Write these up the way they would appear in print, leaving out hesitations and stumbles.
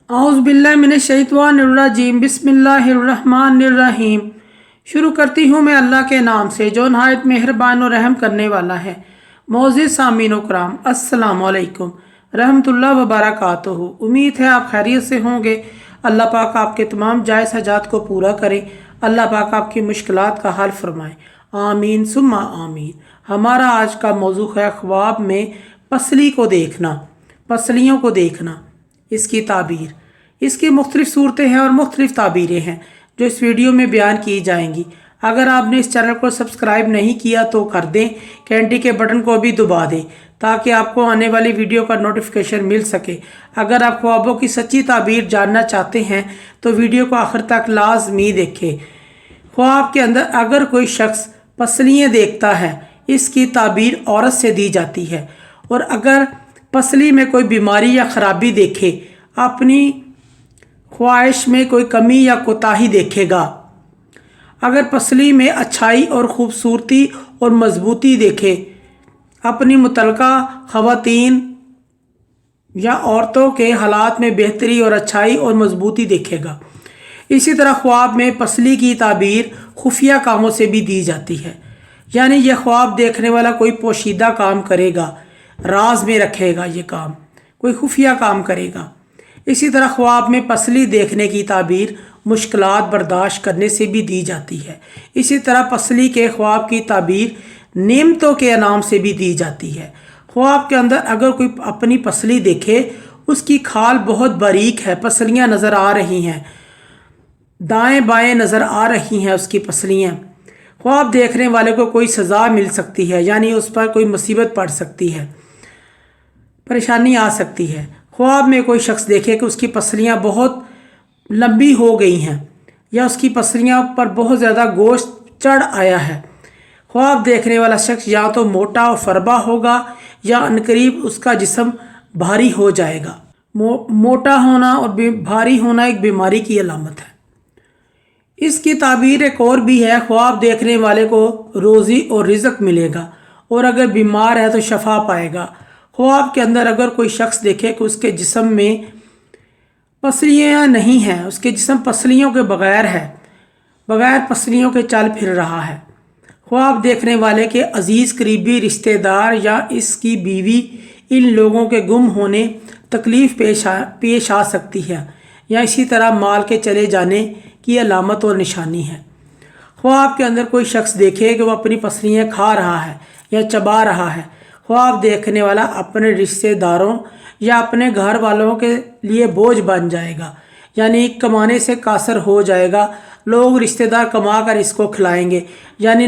औज़ुबिल्लाहिमिनश्शैतानिर्रजीम बिस्मिल्लाहिर्रहमानिर्रहीम। शुरू करती हूँ मैं अल्लाह के नाम से जो नहायत मेहरबान और रहम करने वाला है। मोअज़्ज़िज़ सामीन व कराम, अस्सलामु अलैकुम रहमतुल्लाह व बरकातुहू। उम्मीद है आप खैरियत से होंगे। अल्लाह पाक आपके तमाम जायज़ हजात को पूरा करे। अल्लाह पाक आपकी मुश्किलात का हल फरमाए। आमीन सुम्मा आमीन। हमारा आज का मौजू है ख्वाब में पसली को देखना, पसलियों को देखना, इसकी ताबीर। इसकी मुख्तलिफ़ सूरतें हैं और मुख्तलिफ़ ताबीरें हैं जो इस वीडियो में बयान की जाएंगी। अगर आपने इस चैनल को सब्सक्राइब नहीं किया तो कर दें, घंटी के बटन को भी दबा दें ताकि आपको आने वाली वीडियो का नोटिफिकेशन मिल सके। अगर आप ख्वाबों की सच्ची ताबीर जानना चाहते हैं तो वीडियो को आखिर तक लाजमी देखें। ख्वाब के अंदर अगर कोई शख्स पसलियाँ देखता है, इसकी ताबीर औरत से दी जाती है। और अगर पसली में कोई बीमारी या ख़राबी देखे, अपनी ख्वाहिश में कोई कमी या कोताही देखेगा, अगर पसली में अच्छाई और ख़ूबसूरती और मजबूती देखे, अपनी मुतल्लिका ख़वातीन या औरतों के हालात में बेहतरी और अच्छाई और मजबूती देखेगा। इसी तरह ख्वाब में पसली की ताबीर खुफिया कामों से भी दी जाती है, यानी यह ख्वाब देखने वाला कोई पोशीदा काम करेगा, राज में रखेगा, ये काम कोई खुफिया काम करेगा। इसी तरह ख्वाब में पसली देखने की ताबीर मुश्किलात बर्दाश्त करने से भी दी जाती है। इसी तरह पसली के ख्वाब की ताबीर नेमतों के नाम से भी दी जाती है। ख्वाब के अंदर अगर कोई अपनी पसली देखे, उसकी खाल बहुत बारीक है, पसलियाँ नज़र आ रही हैं, दाएं बाएं नज़र आ रही हैं उसकी पसलियाँ। ख्वाब देखने वाले को कोई सज़ा मिल सकती है, यानी उस पर कोई मुसीबत पड़ सकती है, परेशानी आ सकती है। ख्वाब में कोई शख्स देखे कि उसकी पसलियाँ बहुत लंबी हो गई हैं या उसकी पसलियाँ पर बहुत ज़्यादा गोश्त चढ़ आया है। ख्वाब देखने वाला शख्स या तो मोटा और फरबा होगा या अनकरीब उसका जिस्म भारी हो जाएगा। मोटा होना और भारी होना एक बीमारी की अलामत है। इसकी ताबीर एक और भी है, ख्वाब देखने वाले को रोज़ी और रिज़्क मिलेगा और अगर बीमार है तो शफा पाएगा। ख्वाब के अंदर अगर कोई शख्स देखे कि उसके जिस्म में पसलियाँ नहीं हैं, उसके जिस्म पसलियों के बग़ैर है, बग़ैर पसलियों के चल फिर रहा है। ख्वाब देखने वाले के अजीज़ करीबी रिश्तेदार या इसकी बीवी, इन लोगों के गुम होने तकलीफ़ पेश आ सकती है या इसी तरह माल के चले जाने की अलामत और निशानी है। ख्वाब के अंदर कोई शख्स देखे कि वह अपनी पसलियाँ खा रहा है या चबा रहा है। ख्वाब देखने वाला अपने रिश्तेदारों या अपने घर वालों के लिए बोझ बन जाएगा, यानी कमाने से कासर हो जाएगा। लोग रिश्तेदार कमा कर इसको खिलाएंगे, यानी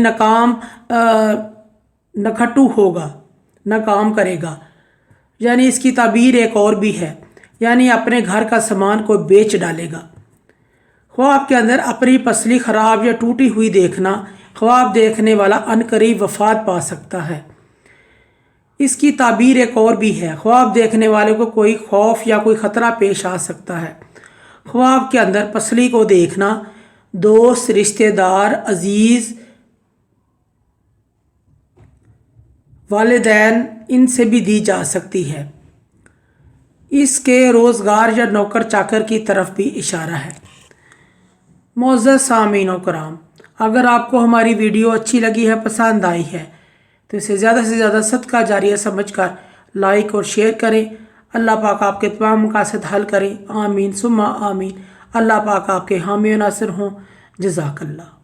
नखटू होगा, नाकाम करेगा। यानी इसकी ताबीर एक और भी है, यानी अपने घर का सामान को बेच डालेगा। ख्वाब के अंदर अपनी पसली ख़राब या टूटी हुई देखना, ख्वाब देखने वाला अनकरीब वफ़ात पा सकता है। इसकी ताबीर एक और भी है, ख्वाब देखने वाले को कोई खौफ या कोई ख़तरा पेश आ सकता है। ख्वाब के अंदर पसली को देखना दोस्त, रिश्तेदार, अजीज़, वालिदैन, इनसे भी दी जा सकती है। इसके रोज़गार या नौकर चाकर की तरफ भी इशारा है। मोअज़्ज़ज़ सामीन व कराम, अगर आपको हमारी वीडियो अच्छी लगी है, पसंद आई है, तो इसे ज़्यादा से ज़्यादा सदका जारिया समझकर लाइक और शेयर करें। अल्लाह पाक आपके तमाम मकासद हल करें। आमीन सुम्मा आमीन। अल्लाह पाक आपके हामी व नासिर हों। जज़ाकल्लाह।